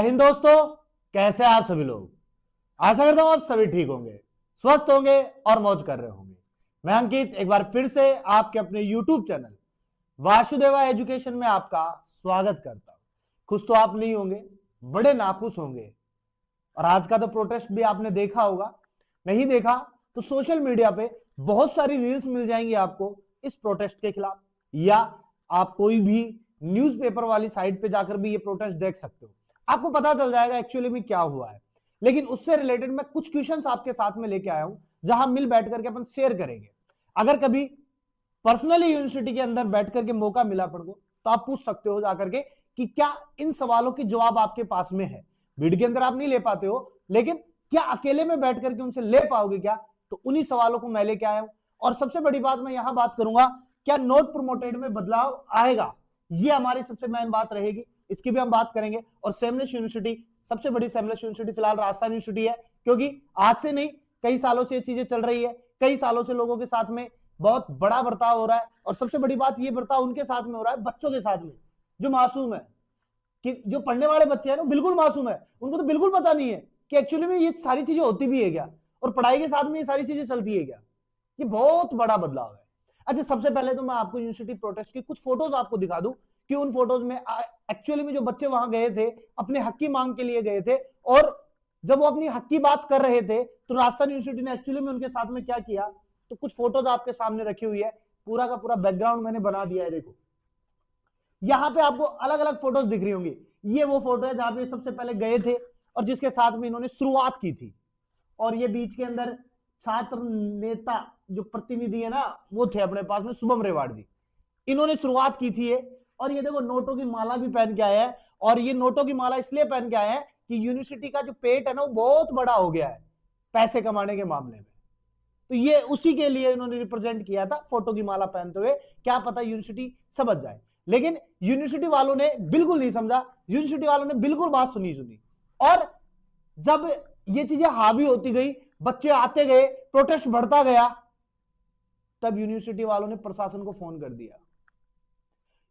जय हिंद दोस्तों, कैसे हैं आप सभी लोग। आशा करता हूं आप सभी ठीक होंगे, स्वस्थ होंगे और मौज कर रहे होंगे। मैं अंकित एक बार फिर से आपके अपने YouTube चैनल वासुदेवा एजुकेशन में आपका स्वागत करता हूं। खुश तो आप नहीं होंगे, बड़े नाखुश होंगे। और आज का तो प्रोटेस्ट भी आपने देखा होगा, नहीं देखा तो सोशल मीडिया पे बहुत सारी रील्स मिल जाएंगी आपको इस प्रोटेस्ट के खिलाफ, या आप कोई भी न्यूज़पेपर वाली साइट पे जाकर भी ये प्रोटेस्ट देख सकते हो। आपको पता चल जाएगा एक्चुअली में क्या हुआ है। लेकिन उससे रिलेटेड मैं कुछ क्वेश्चंस आपके साथ में लेके आया हूं, जहां मिल बैठ करके अपन शेयर करेंगे। अगर कभी पर्सनली यूनिवर्सिटी के अंदर बैठ करके मौका मिला अपन को, तो आप पूछ सकते हो जाकर के कि क्या इन सवालों के जवाब आपके पास में है। वीडियो के अंदर आप नहीं ले पाते हो, लेकिन क्या अकेले में बैठ करके उनसे ले पाओगे क्या? तो उन्हीं सवालों को मैं लेके आया हूं। और सबसे बड़ी बात मैं यहां बात करूंगा, क्या नोट प्रोमोटेड में बदलाव आएगा? ये हमारी सबसे मेन बात रहेगी, इसकी भी हम बात करेंगे। और सेमलेस यूनिवर्सिटी, सबसे बड़ी सेमलेस यूनिवर्सिटी फिलहाल राजस्थान यूनिवर्सिटी है, क्योंकि आज से नहीं कई सालों से ये चीजें चल रही है। कई सालों से लोगों के साथ में बहुत बड़ा बर्ताव हो रहा है, और सबसे बड़ी बात ये बर्ताव उनके साथ में हो रहा है, बच्चों के साथ में जो मासूम है। कि जो पढ़ने वाले बच्चे हैं ना, बिल्कुल मासूम है, उनको तो बिल्कुल पता नहीं है कि एक्चुअली में ये सारी चीजें होती भी है क्या, और पढ़ाई के साथ में ये सारी चीजें चलती है क्या। ये बहुत बड़ा बदलाव है। अच्छा, सबसे पहले तो मैं आपको यूनिवर्सिटी प्रोटेस्ट की कुछ फोटोज आपको दिखा दूं कि उन फोटोज में एक्चुअली में जो बच्चे वहां गए थे, अपने हक की मांग के लिए गए थे, और जब वो अपनी हक की बात कर रहे थे तो राजस्थान यूनिवर्सिटी ने एक्चुअली में उनके साथ में क्या किया। तो कुछ फोटोज आपके सामने रखी हुई है, पूरा का पूरा बैकग्राउंड मैंने बना दिया है। देखो यहां पे आपको अलग अलग फोटोज दिख रही होंगी। ये वो फोटो है जहां पे सबसे पहले गए थे और जिसके साथ में इन्होंने शुरुआत की थी। और ये बीच के अंदर छात्र नेता जो प्रतिनिधि है ना, वो थे अपने पास में शुभम रेवाड़ जी, इन्होंने शुरुआत की थी ये। और ये देखो नोटों की माला भी पहन के आए हैं, और ये नोटों की माला इसलिए पहन के आए हैं कि यूनिवर्सिटी का जो पेट है ना, वो बहुत बड़ा हो गया है पैसे कमाने के मामले में। तो ये उसी के लिए इन्होंने रिप्रेजेंट किया था फोटो की माला पहनते हुए, क्या पता यूनिवर्सिटी समझ जाए। लेकिन यूनिवर्सिटी वालों ने बिल्कुल नहीं समझा, यूनिवर्सिटी वालों ने बिल्कुल बात सुनी। और जब ये चीजें हावी होती गई, बच्चे आते गए, प्रोटेस्ट बढ़ता गया, तब यूनिवर्सिटी वालों ने प्रशासन को फोन कर दिया।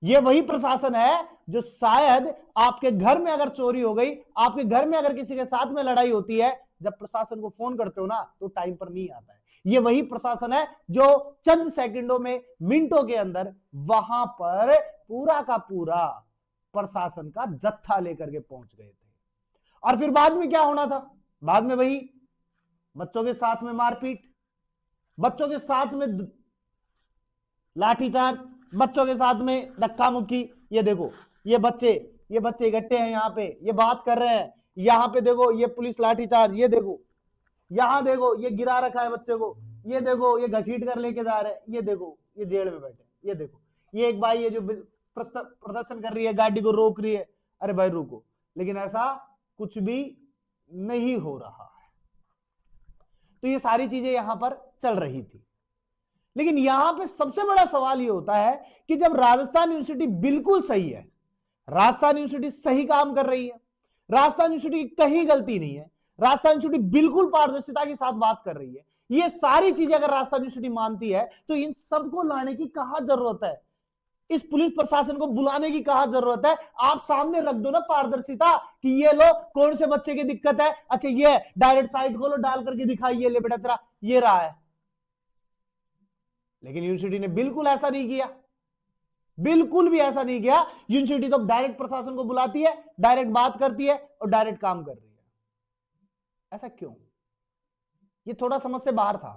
ये वही प्रशासन है जो शायद आपके घर में अगर चोरी हो गई, आपके घर में अगर किसी के साथ में लड़ाई होती है, जब प्रशासन को फोन करते हो ना तो टाइम पर नहीं आता है। ये वही प्रशासन है जो चंद सेकंडों में, मिनटों के अंदर वहां पर पूरा का पूरा प्रशासन का जत्था लेकर के पहुंच गए थे। और फिर बाद में क्या होना था? बाद में वही बच्चों के साथ में मारपीट, बच्चों के साथ में लाठीचार्ज, बच्चों के साथ में धक्का मुक्की। ये देखो ये बच्चे इकट्ठे हैं यहाँ पे, ये बात कर रहे हैं। यहाँ पे देखो ये पुलिस लाठीचार्ज, ये देखो यहाँ देखो ये गिरा रखा है बच्चे को, ये देखो ये घसीट कर लेके जा रहे हैं, ये देखो ये जेल में बैठे, ये देखो ये एक भाई है जो प्रदर्शन कर रही है, गाड़ी को रोक रही है। अरे भाई रुको, लेकिन ऐसा कुछ भी नहीं हो रहा है। तो ये सारी चीजें यहां पर चल रही थी। लेकिन यहां पे सबसे बड़ा सवाल ये होता है कि जब राजस्थान यूनिवर्सिटी बिल्कुल सही है, राजस्थान यूनिवर्सिटी सही काम कर रही है, राजस्थान यूनिवर्सिटी की कहीं गलती नहीं है, राजस्थान यूनिवर्सिटी बिल्कुल पारदर्शिता के साथ बात कर रही है, ये सारी चीजें अगर राजस्थान यूनिवर्सिटी मानती है, तो इन सबको लाने की कहां जरूरत है? इस पुलिस प्रशासन को बुलाने की कहां जरूरत है? आप सामने रख दो ना पारदर्शिता कि ये लो कौन से बच्चे की दिक्कत है, अच्छा ये डायरेक्ट साइट खोलो, डाल करके दिखाइए, ले बेटा तेरा ये रहा है। लेकिन यूनिवर्सिटी ने बिल्कुल ऐसा नहीं किया, बिल्कुल भी ऐसा नहीं किया। यूनिवर्सिटी तो डायरेक्ट प्रशासन को बुलाती है, डायरेक्ट बात करती है और डायरेक्ट काम कर रही है। ऐसा क्यों? ये थोड़ा समझ से बाहर था।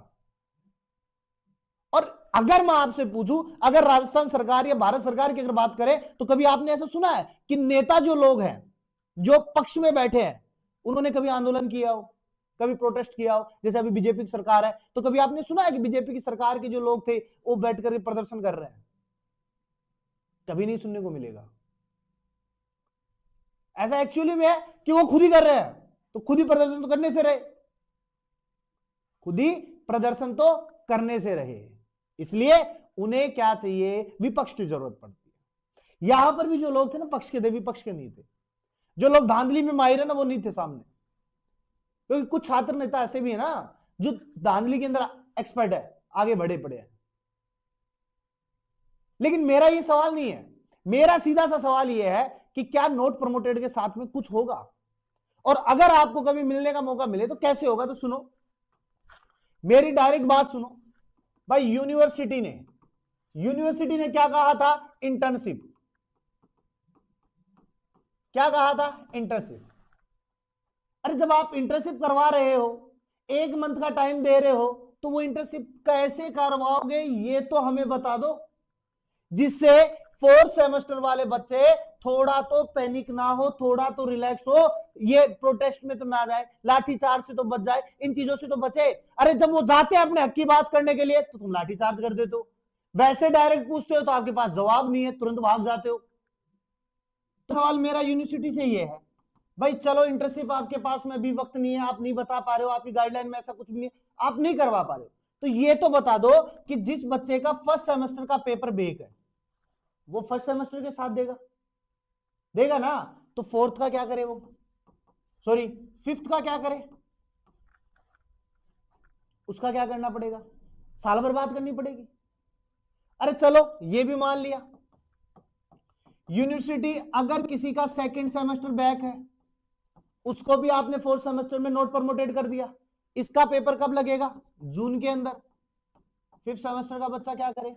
और अगर मैं आपसे पूछूं, अगर राजस्थान सरकार या भारत सरकार की अगर बात करें, तो कभी आपने ऐसा सुना है कि नेता जो लोग हैं, जो पक्ष में बैठे हैं, उन्होंने कभी आंदोलन किया हो, कभी प्रोटेस्ट किया हो? जैसे अभी बीजेपी की सरकार है, तो कभी आपने सुना है कि बीजेपी की सरकार के जो लोग थे वो बैठ कर प्रदर्शन कर रहे हैं? कभी नहीं सुनने को मिलेगा। ऐसा एक्चुअली में है कि वो खुद ही कर रहे हैं, तो खुद ही प्रदर्शन तो करने से रहे, खुद ही प्रदर्शन तो करने से रहे। इसलिए उन्हें क्या चाहिए? विपक्ष की जरूरत पड़ती है। यहां पर भी जो लोग थे ना, पक्ष के थे, विपक्ष के नहीं थे। जो लोग धांधली में माहिर है ना, वो नहीं थे सामने। क्योंकि कुछ छात्र नेता ऐसे भी है ना जो धांधली के अंदर एक्सपर्ट है, आगे बढ़े पड़े हैं। लेकिन मेरा ये सवाल नहीं है, मेरा सीधा सा सवाल ये है कि क्या नोट प्रमोटेड के साथ में कुछ होगा? और अगर आपको कभी मिलने का मौका मिले तो कैसे होगा, तो सुनो मेरी डायरेक्ट बात सुनो भाई। यूनिवर्सिटी ने क्या कहा था, इंटर्नशिप। क्या कहा था, इंटर्नशिप। अरे जब आप इंटर्नशिप करवा रहे हो, 1 मंथ का टाइम दे रहे हो, तो वो इंटर्नशिप कैसे करवाओगे ये तो हमें बता दो, जिससे 4th सेमेस्टर वाले बच्चे थोड़ा तो पैनिक ना हो, थोड़ा तो रिलैक्स हो, ये प्रोटेस्ट में तो ना जाए, लाठीचार्ज से तो बच जाए, इन चीजों से तो बचे। अरे जब वो जाते हैं अपने हक की बात करने के लिए तो तुम लाठीचार्ज कर देते हो, वैसे डायरेक्ट पूछते हो तो आपके पास जवाब नहीं है, तुरंत भाग जाते हो। तो सवाल मेरा यूनिवर्सिटी से ये है भाई, चलो इंटर्नशिप आपके पास में भी वक्त नहीं है, आप नहीं बता पा रहे हो, आपकी गाइडलाइन में ऐसा कुछ नहीं है, आप नहीं करवा पा रहे हो, तो ये तो बता दो कि जिस बच्चे का 1st सेमेस्टर का पेपर बेक है वो 1st सेमेस्टर के साथ देगा ना, तो 4th का क्या करे, वो सॉरी 5th का क्या करे, उसका क्या करना पड़ेगा, साल बर्बाद करनी पड़ेगी। अरे चलो ये भी मान लिया, यूनिवर्सिटी अगर किसी का 2nd सेमेस्टर बैक है उसको भी आपने 4th सेमेस्टर में नोट प्रमोटेड कर दिया, इसका पेपर कब लगेगा, जून के अंदर। 5th सेमेस्टर का बच्चा क्या करे,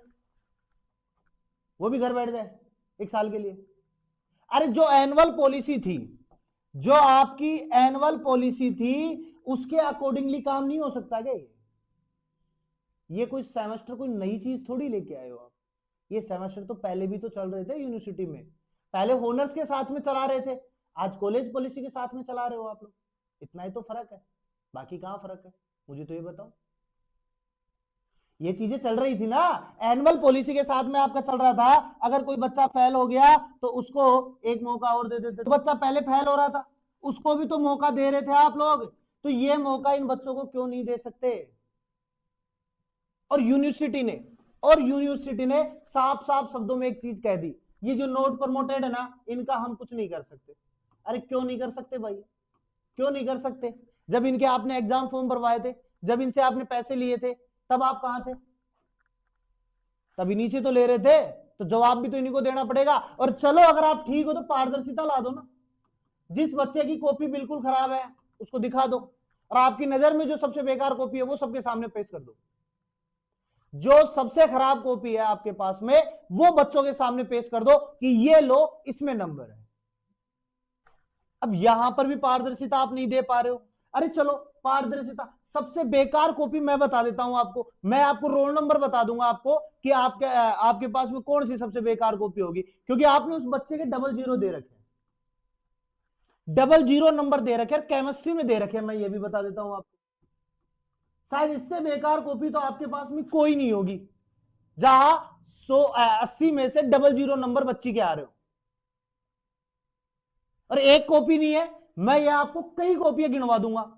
वो भी घर बैठ जाए 1 साल के लिए। अरे जो एनुअल पॉलिसी थी, जो आपकी एनुअल पॉलिसी थी उसके अकॉर्डिंगली काम नहीं हो सकता क्या ये कोई सेमेस्टर कोई नई चीज थोड़ी लेके आए हो आप, ये सेमेस्टर तो पहले भी तो चल रहे थे यूनिवर्सिटी में, पहले होनर्स के साथ में चला रहे थे, आज कॉलेज पॉलिसी के साथ में चला रहे हो आप लोग, इतना ही तो फर्क है, बाकी कहां फर्क है, मुझे तो ये बताओ। ये चीजें चल रही थी ना, एनुअल पॉलिसी के साथ में आपका चल रहा था, अगर कोई बच्चा फेल हो गया तो उसको एक मौका और दे देते, तो बच्चा पहले फेल हो रहा था उसको भी तो मौका दे रहे थे आप लोग, तो ये मौका इन बच्चों को क्यों नहीं दे सकते। और यूनिवर्सिटी ने साफ साफ शब्दों में एक चीज कह दी, ये जो नोट प्रमोटेड है ना, इनका हम कुछ नहीं कर सकते। अरे क्यों नहीं कर सकते भाई, क्यों नहीं कर सकते, जब इनके आपने एग्जाम फॉर्म भरवाए थे, जब इनसे आपने पैसे लिए थे, तब आप कहां थे, तब इन्हीं से तो ले रहे थे, तो जवाब भी तो इन्हीं को देना पड़ेगा। और चलो अगर आप ठीक हो तो पारदर्शिता ला दो ना, जिस बच्चे की कॉपी बिल्कुल खराब है उसको दिखा दो, और आपकी नजर में जो सबसे बेकार कॉपी है वो सबके सामने पेश कर दो, जो सबसे खराब कॉपी है आपके पास में वो बच्चों के सामने पेश कर दो कि ये लो इसमें नंबर है। अब यहां पर भी पारदर्शिता आप नहीं दे पा रहे हो। अरे चलो पारदर्शिता, सबसे बेकार कॉपी मैं बता देता हूं आपको, मैं आपको रोल नंबर बता दूंगा आपको कि आपके पास में कौन सी सबसे बेकार कॉपी होगी, क्योंकि आपने उस बच्चे के 00 दे रखे, 00 नंबर दे रखे, केमिस्ट्री में दे रखे, मैं ये भी बता देता हूं आपको, शायद इससे बेकार कॉपी तो आपके पास में कोई नहीं होगी, जहां 80 में से 00 नंबर बच्ची के आ रहे हो, और एक कॉपी नहीं है, मैं ये आपको कई कॉपियां गिनवा दूंगा,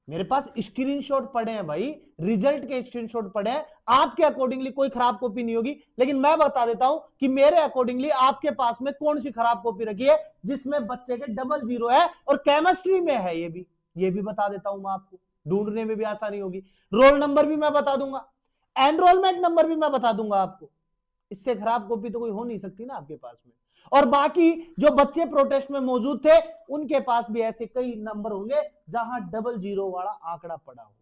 मेरे पास स्क्रीनशॉट पड़े हैं भाई, रिजल्ट के स्क्रीनशॉट पड़े हैं, आपके अकॉर्डिंगली कोई खराब कॉपी नहीं होगी, लेकिन मैं बता देता हूं कि मेरे अकॉर्डिंगली आपके पास में कौन सी खराब कॉपी रखी है जिसमें बच्चे के 00 है और केमिस्ट्री में है, ये भी बता देता हूं मैं आपको, ढूंढने में भी आसानी होगी, रोल नंबर भी मैं बता दूंगा, एनरोलमेंट नंबर भी मैं बता दूंगा आपको, इससे खराब कॉपी तो कोई हो नहीं सकती ना आपके पास में। और बाकी जो बच्चे प्रोटेस्ट में मौजूद थे उनके पास भी ऐसे कई नंबर होंगे जहां 00 वाला आंकड़ा पड़ा होगा।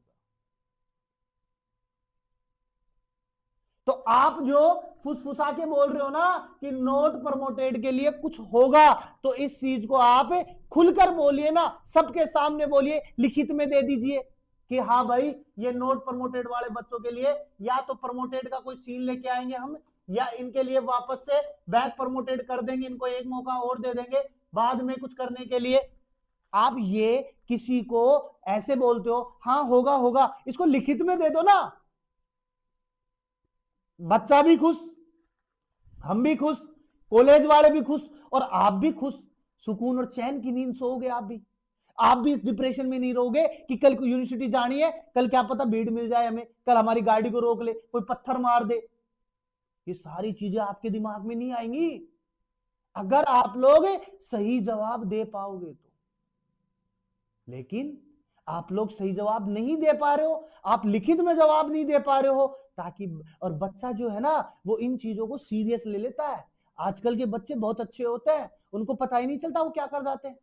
तो आप जो फुसफुसा के बोल रहे हो ना कि नोट प्रमोटेड के लिए कुछ होगा, तो इस चीज को आप खुलकर बोलिए ना, सबके सामने बोलिए, लिखित में दे दीजिए कि हाँ भाई ये नोट प्रमोटेड वाले बच्चों के लिए या तो प्रमोटेड का कोई सीन लेके आएंगे हम, या इनके लिए वापस से बैक प्रमोटेड कर देंगे, इनको एक मौका और दे देंगे बाद में कुछ करने के लिए। आप ये किसी को ऐसे बोलते हो, हाँ होगा होगा, इसको लिखित में दे दो ना, बच्चा भी खुश, हम भी खुश, कॉलेज वाले भी खुश, और आप भी खुश, सुकून और चैन की नींद सोओगे आप भी इस डिप्रेशन में नहीं रहोगे कि कल को यूनिवर्सिटी जानी है, कल क्या पता भीड़ मिल जाए हमें, कल हमारी गाड़ी को रोक ले, कोई पत्थर मार दे, ये सारी चीजें आपके दिमाग में नहीं आएंगी अगर आप लोग सही जवाब दे पाओगे तो। लेकिन आप लोग सही जवाब नहीं दे पा रहे हो, आप लिखित में जवाब नहीं दे पा रहे हो, ताकि और बच्चा जो है ना वो इन चीजों को सीरियस ले लेता है। आजकल के बच्चे बहुत अच्छे होते हैं, उनको पता ही नहीं चलता वो क्या कर जाते हैं।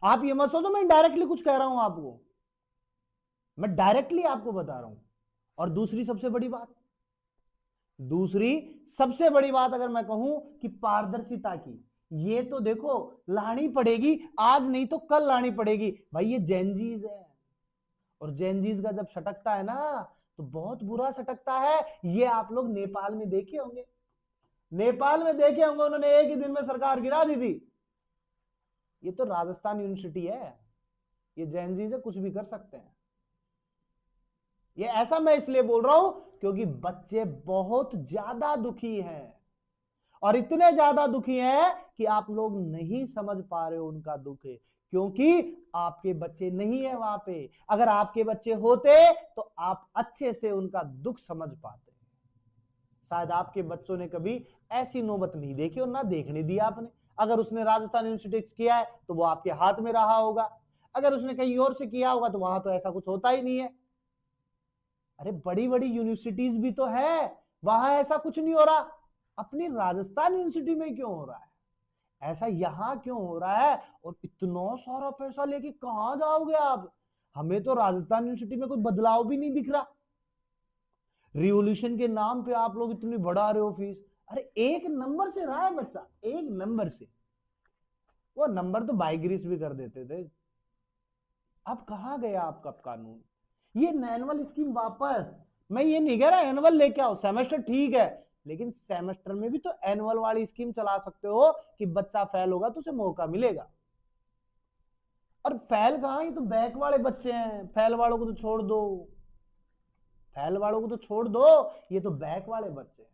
आप ये मत सोचो मैं डायरेक्टली कुछ कह रहा हूं आपको, मैं डायरेक्टली आपको बता रहा हूं। और दूसरी सबसे बड़ी बात अगर मैं कहूं कि पारदर्शिता की, ये तो देखो लानी पड़ेगी, आज नहीं तो कल लानी पड़ेगी भाई। ये जेनजीज है, और जेनजीज का जब सटकता है ना तो बहुत बुरा सटकता है। ये आप लोग नेपाल में देखे होंगे, उन्होंने एक ही दिन में सरकार गिरा दी थी। ये तो राजस्थान यूनिवर्सिटी है, ये जेनजीज है, कुछ भी कर सकते हैं। ये ऐसा मैं इसलिए बोल रहा हूं क्योंकि बच्चे बहुत ज्यादा दुखी हैं, और इतने ज्यादा दुखी हैं कि आप लोग नहीं समझ पा रहे हो उनका दुख है, क्योंकि आपके बच्चे नहीं है वहां पे। अगर आपके बच्चे होते तो आप अच्छे से उनका दुख समझ पाते। शायद आपके बच्चों ने कभी ऐसी नौबत नहीं देखी और ना देखने दी आपने। अगर उसने राजस्थान यूनिवर्सिटी किया है तो वो आपके हाथ में रहा होगा, अगर उसने कहीं और से किया होगा तो वहां तो ऐसा कुछ होता ही नहीं है। अरे बड़ी बड़ी यूनिवर्सिटीज भी तो है, वहां ऐसा कुछ नहीं हो रहा, अपनी राजस्थान यूनिवर्सिटी में क्यों हो रहा है ऐसा, यहां क्यों हो रहा है? और इतना सारा पैसा लेके कहां जाओगे आप? हमें तो राजस्थान यूनिवर्सिटी में कोई बदलाव भी नहीं दिख रहा। रिवॉल्यूशन के नाम पे आप लोग इतनी बढ़ा रहे हो फीस। अरे एक नंबर से रहा है बच्चा, एक नंबर से, वो नंबर तो बाईग्रीस भी कर देते थे। अब कहां गया आपका कानून? ये एनुअल स्कीम वापस, मैं ये नहीं कह रहा एनुअल लेके आओ, सेमेस्टर ठीक है, लेकिन सेमेस्टर में भी तो एनुअल वाली स्कीम चला सकते हो कि बच्चा फेल होगा तो उसे मौका मिलेगा। और फेल कहां, ये तो बैक वाले बच्चे हैं, फेल वालों को तो छोड़ दो, ये तो बैक वाले बच्चे हैं।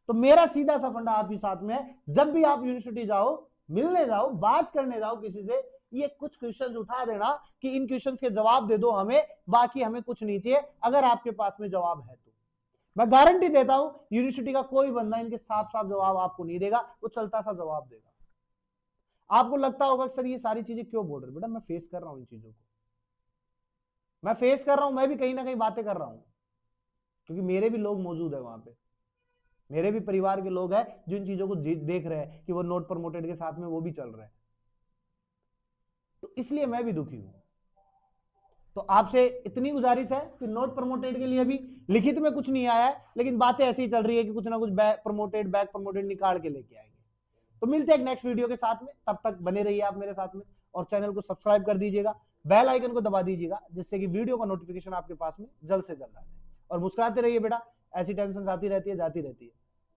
तो मेरा सीधा सा फंडा आपके साथ में है, जब भी आप यूनिवर्सिटी जाओ, मिलने जाओ, बात करने जाओ किसी से, ये कुछ क्वेश्चंस उठा देना कि इन क्वेश्चंस के जवाब दे दो हमें, बाकी हमें कुछ नहीं चाहिए। अगर आपके पास में जवाब है तो मैं गारंटी देता हूं यूनिवर्सिटी का कोई बंदा इनके साफ साफ जवाब आपको नहीं देगा, वो चलता सा जवाब देगा। आपको लगता होगा सर ये सारी चीजें क्यों बोल रहे? बेटा मैं फेस कर रहा हूं इन चीजों को, मैं भी कहीं ना कहीं बातें कर रहा हूं, क्योंकि मेरे भी लोग मौजूद है वहां पे, मेरे भी परिवार के लोग हैं जो इन चीजों को देख रहे हैं कि वो नोट प्रमोटेड के साथ में वो भी चल रहे हैं, तो इसलिए मैं भी दुखी हूं। तो आपसे इतनी गुजारिश है कि नोट प्रमोटेड के लिए भी लिखित में कुछ नहीं आया है, लेकिन बातें ऐसी ही चल रही है कि कुछ ना कुछ बैक प्रमोटेड निकाल के लेके आएंगे। तो मिलते हैं एक नेक्स्ट वीडियो के साथ में, तब तक बने रहिए आप मेरे साथ में, और चैनल को सब्सक्राइब कर दीजिएगा, बेल आइकन को दबा दीजिएगा, जिससे कि वीडियो का नोटिफिकेशन आपके पास में जल्द से जल्द आ जाए। और मुस्कुराते रहिए बेटा, ऐसी टेंशन आती रहती है, जाती रहती है।